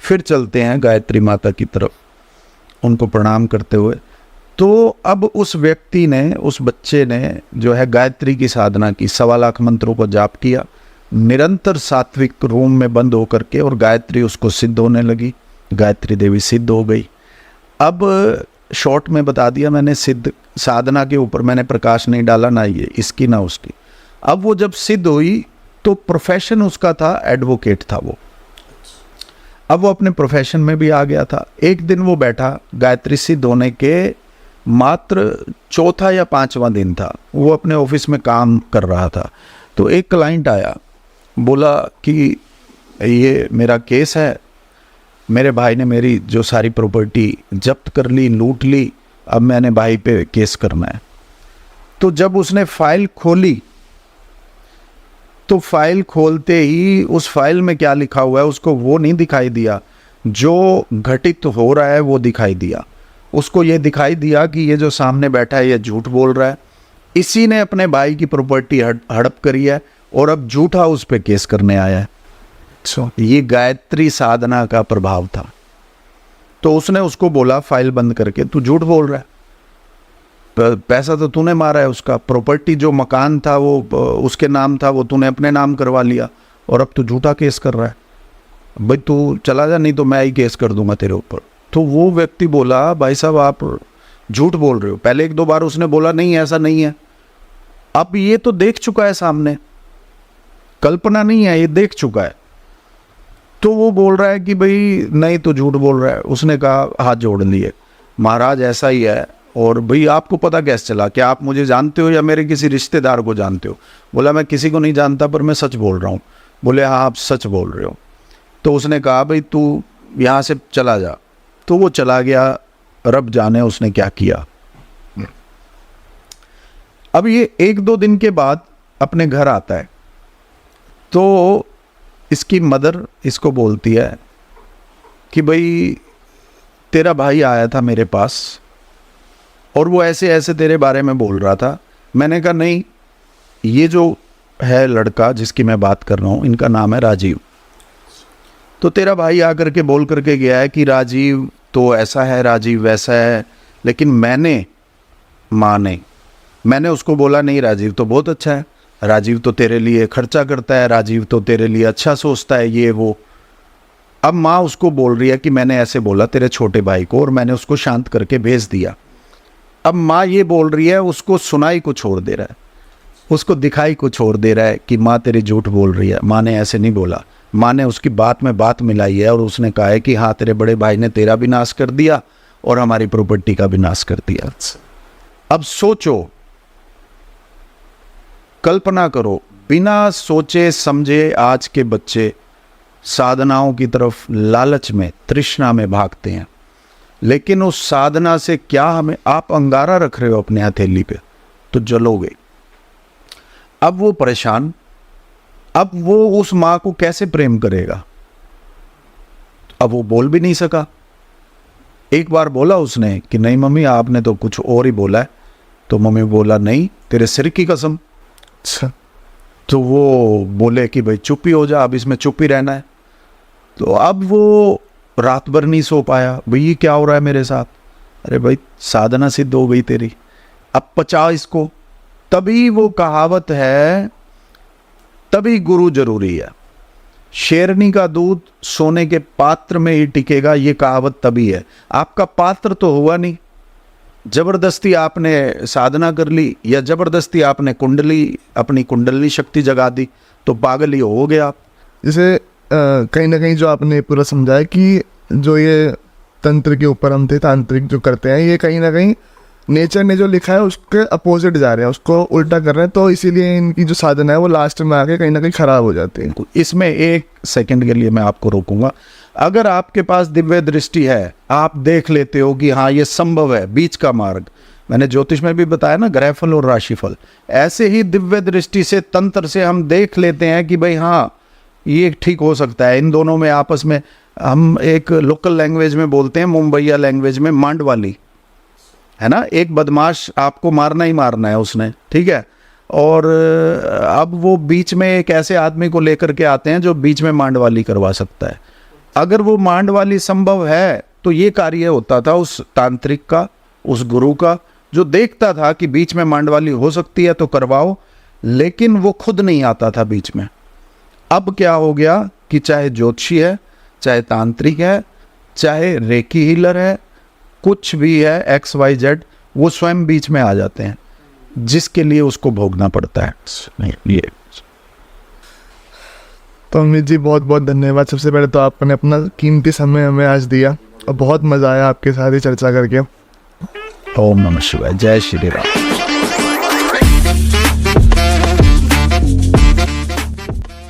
फिर चलते हैं गायत्री माता की तरफ, उनको प्रणाम करते हुए। तो अब उस व्यक्ति ने, उस बच्चे ने जो है गायत्री की साधना की, 1.25 लाख मंत्रों को जाप किया निरंतर सात्विक रूम में बंद होकर के, और गायत्री उसको सिद्ध होने लगी, गायत्री देवी सिद्ध हो गई। अब शॉर्ट में बता दिया मैंने, सिद्ध साधना के ऊपर मैंने प्रकाश नहीं डाला, ना ये इसकी ना उसकी। अब वो जब सिद्ध हुई तो प्रोफेशन उसका था एडवोकेट था वो, अब वो अपने प्रोफेशन में भी आ गया था। एक दिन वो बैठा, गायत्री सिद्ध होने के मात्र 4था या 5वां दिन था, वो अपने ऑफिस में काम कर रहा था। तो एक क्लाइंट आया, बोला कि ये मेरा केस है, मेरे भाई ने मेरी जो सारी प्रॉपर्टी जब्त कर ली, लूट ली, अब मैंने भाई पे केस करना है। तो जब उसने फाइल खोली तो फाइल खोलते ही उस फाइल में क्या लिखा हुआ है उसको वो नहीं दिखाई दिया, जो घटित हो रहा है वो दिखाई दिया। उसको ये दिखाई दिया कि ये जो सामने बैठा है ये झूठ बोल रहा है, इसी ने अपने भाई की प्रॉपर्टी हड़प करी है और अब झूठा उस पे केस करने आया है। ये गायत्री साधना का प्रभाव था। तो उसने उसको बोला फाइल बंद करके, तू झूठ बोल रहा है, पैसा तो तूने मारा है, उसका प्रॉपर्टी जो मकान था वो उसके नाम था, वो तूने अपने नाम करवा लिया और अब तू झूठा केस कर रहा है, भाई तू चला जा नहीं तो मैं ही केस कर दूंगा तेरे ऊपर। तो वो व्यक्ति बोला भाई साहब आप झूठ बोल रहे हो। पहले 1-2 बार उसने बोला नहीं ऐसा नहीं है, अब ये तो देख चुका है सामने, कल्पना नहीं है, ये देख चुका है। तो वो बोल रहा है कि भाई नहीं तो झूठ बोल रहा है। उसने कहा हाथ जोड़ लिए, महाराज ऐसा ही है, और भाई आपको पता कैसे चला, क्या आप मुझे जानते हो या मेरे किसी रिश्तेदार को जानते हो? बोला मैं किसी को नहीं जानता पर मैं सच बोल रहा हूँ। बोले हाँ आप सच बोल रहे हो। तो उसने कहा भाई तू यहाँ से चला जा। तो वो चला गया, रब जाने उसने क्या किया। अब ये 1-2 दिन के बाद अपने घर आता है, तो इसकी मदर इसको बोलती है कि भाई तेरा भाई आया था मेरे पास और वो ऐसे ऐसे तेरे बारे में बोल रहा था। मैंने कहा नहीं, ये जो है लड़का जिसकी मैं बात कर रहा हूँ इनका नाम है राजीव। तो तेरा भाई आकर के बोल करके गया है कि राजीव तो ऐसा है, राजीव वैसा है। लेकिन मैंने उसको बोला नहीं, राजीव तो बहुत अच्छा है, राजीव तो तेरे लिए खर्चा करता है, राजीव तो तेरे लिए अच्छा सोचता है, ये वो। अब माँ उसको बोल रही है कि मैंने ऐसे बोला तेरे छोटे भाई को और मैंने उसको शांत करके भेज दिया। अब माँ ये बोल रही है, उसको सुनाई को छोड़ दे रहा है, उसको दिखाई को छोड़ दे रहा है कि माँ तेरी झूठ बोल रही है, माँ ने ऐसे नहीं बोला। माँ ने उसकी बात में बात मिलाई है और उसने कहा है कि हाँ तेरे बड़े भाई ने तेरा भी नाश कर दिया और हमारी प्रॉपर्टी का भी नाश कर दिया। अब सोचो, कल्पना करो, बिना सोचे समझे आज के बच्चे साधनाओं की तरफ लालच में, तृष्णा में भागते हैं। लेकिन उस साधना से क्या हमें, आप अंगारा रख रहे हो अपने हथेली पे तो जलोगे। अब वो परेशान, अब वो उस माँ को कैसे प्रेम करेगा? अब वो बोल भी नहीं सका। एक बार बोला उसने कि नहीं मम्मी आपने तो कुछ और ही बोला है। तो मम्मी बोला नहीं तेरे सिर की कसम। तो वो बोले कि भाई चुप ही हो जा, अब इसमें चुप ही रहना है। तो अब वो रात भर नहीं सो पाया, भाई ये क्या हो रहा है मेरे साथ। अरे भाई साधना सिद्ध हो गई तेरी, अब पचा इसको। तभी वो कहावत है, तभी गुरु जरूरी है। शेरनी का दूध सोने के पात्र में ही टिकेगा, ये कहावत तभी है। आपका पात्र तो हुआ नहीं, जबरदस्ती आपने साधना कर ली या जबरदस्ती आपने अपनी कुंडली शक्ति जगा दी तो पागल ही हो गया आप। जैसे कहीं ना कहीं जो आपने पूरा समझाया कि जो ये तंत्र के ऊपर हम थे, तांत्रिक जो करते हैं, ये कहीं ना कहीं नेचर ने जो लिखा है उसके अपोजिट जा रहे हैं, उसको उल्टा कर रहे हैं। तो इसीलिए इनकी जो साधना है वो लास्ट में आके कहीं ना कहीं खराब हो जाती है। इसमें 1 सेकंड के लिए मैं आपको रोकूंगा। अगर आपके पास दिव्य दृष्टि है, आप देख लेते हो कि हाँ ये संभव है, बीच का मार्ग, मैंने ज्योतिष में भी बताया ना, ग्रहफल और राशिफल। ऐसे ही दिव्य दृष्टि से, तंत्र से हम देख लेते हैं कि भाई हाँ ये ठीक हो सकता है। इन दोनों में आपस में, हम एक लोकल लैंग्वेज में बोलते हैं, मुंबईया लैंग्वेज में मांड वाली है ना। एक बदमाश आपको मारना ही मारना है उसने, ठीक है, और अब वो बीच में एक ऐसे आदमी को लेकर के आते हैं जो बीच में मांड वाली करवा सकता है। अगर वो मांडवाली संभव है तो ये कार्य होता था उस तांत्रिक का, उस गुरु का, जो देखता था कि बीच में मांडवाली हो सकती है तो करवाओ, लेकिन वो खुद नहीं आता था बीच में। अब क्या हो गया कि चाहे ज्योतिषी है, चाहे तांत्रिक है, चाहे रेकी हीलर है, कुछ भी है XYZ, वो स्वयं बीच में आ जाते हैं, जिसके लिए उसको भोगना पड़ता है। ये तो अमित जी बहुत बहुत धन्यवाद। सबसे पहले तो आपने अपना कीमती समय हमें आज दिया और बहुत मज़ा आया आपके साथ ही चर्चा करके। ओम नमः शिवाय। जय श्री राम।